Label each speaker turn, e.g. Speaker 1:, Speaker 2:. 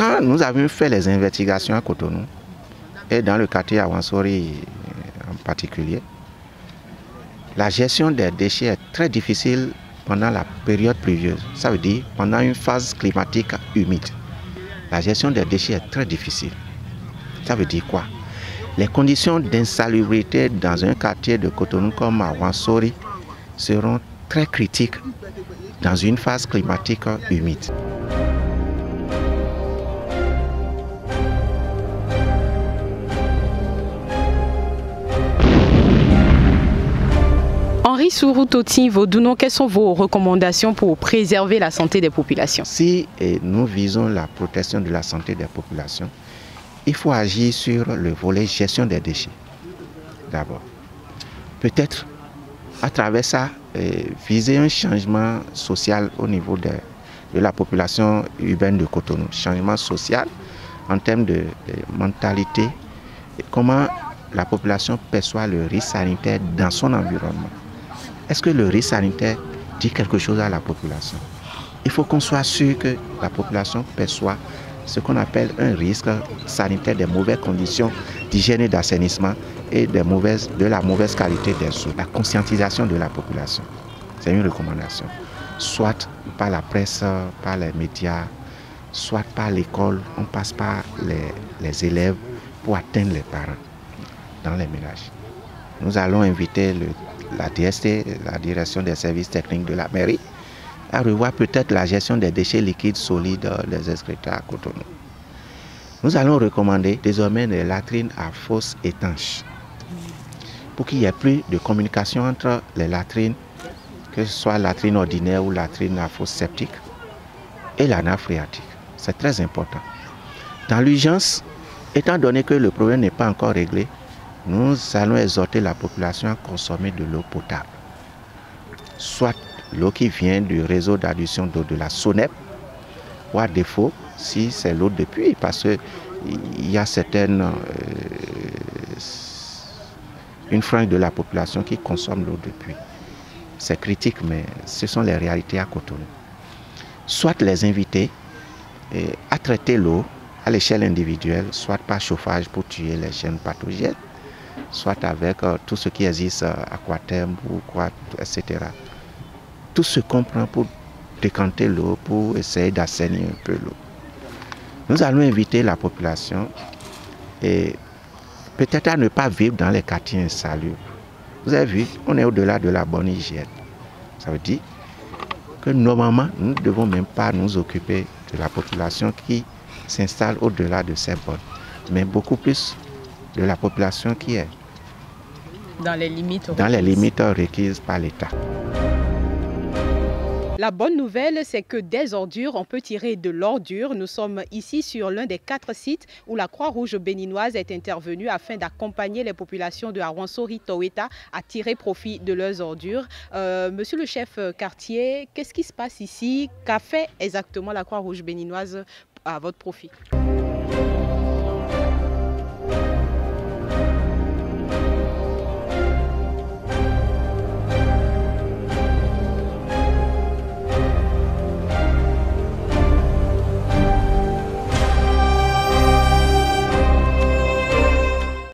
Speaker 1: Quand nous avions fait les investigations à Cotonou, et dans le quartier Awansori en particulier, la gestion des déchets est très difficile pendant la période pluvieuse. Ça veut dire pendant une phase climatique humide. La gestion des déchets est très difficile. Ça veut dire quoi? Les conditions d'insalubrité dans un quartier de Cotonou comme Awansori seront très critiques dans une phase climatique humide.
Speaker 2: Henri Sourou-Toti Vodounon, quelles sont vos recommandations pour préserver la santé des populations?
Speaker 1: Si nous visons la protection de la santé des populations, il faut agir sur le volet gestion des déchets. D'abord, peut-être à travers ça, viser un changement social au niveau de la population urbaine de Cotonou. Changement social en termes de mentalité, comment la population perçoit le risque sanitaire dans son environnement. Est-ce que le risque sanitaire dit quelque chose à la population? Il faut qu'on soit sûr que la population perçoit ce qu'on appelle un risque sanitaire des mauvaises conditions d'hygiène et d'assainissement et de la mauvaise qualité des eaux. La conscientisation de la population, c'est une recommandation. Soit par la presse, par les médias, soit par l'école, on passe par les élèves pour atteindre les parents dans les ménages. Nous allons inviter la DST, la direction des services techniques de la mairie, à revoir peut-être la gestion des déchets liquides solides des excréteurs à Cotonou. Nous allons recommander désormais des latrines à fosse étanches pour qu'il n'y ait plus de communication entre les latrines, que ce soit latrine ordinaire ou latrine à fosse septique, et la nappe phréatique. C'est très important. Dans l'urgence, étant donné que le problème n'est pas encore réglé, nous allons exhorter la population à consommer de l'eau potable, soit l'eau qui vient du réseau d'adduction d'eau de la SONEP, ou à défaut, si c'est l'eau de puits, parce qu'il y a une frange de la population qui consomme l'eau de puits. C'est critique, mais ce sont les réalités à Cotonou. Soit les inviter à traiter l'eau à l'échelle individuelle, soit par chauffage pour tuer les gènes pathogènes, soit avec tout ce qui existe aquaterme ou quoi, etc. Tout se comprend pour décanter l'eau, pour essayer d'assainir un peu l'eau. Nous allons inviter la population et peut-être à ne pas vivre dans les quartiers insalubres. Vous avez vu, on est au-delà de la bonne hygiène. Ça veut dire que normalement, nous ne devons même pas nous occuper de la population qui s'installe au-delà de ces bornes, mais beaucoup plus de la population qui est
Speaker 2: dans les limites
Speaker 1: requises par l'État.
Speaker 2: La bonne nouvelle, c'est que des ordures, on peut tirer de l'ordure. Nous sommes ici sur l'un des 4 sites où la Croix-Rouge béninoise est intervenue afin d'accompagner les populations de Awansori-Toweta à tirer profit de leurs ordures. Monsieur le chef quartier, qu'est-ce qui se passe ici? Qu'a fait exactement la Croix-Rouge béninoise à votre profit?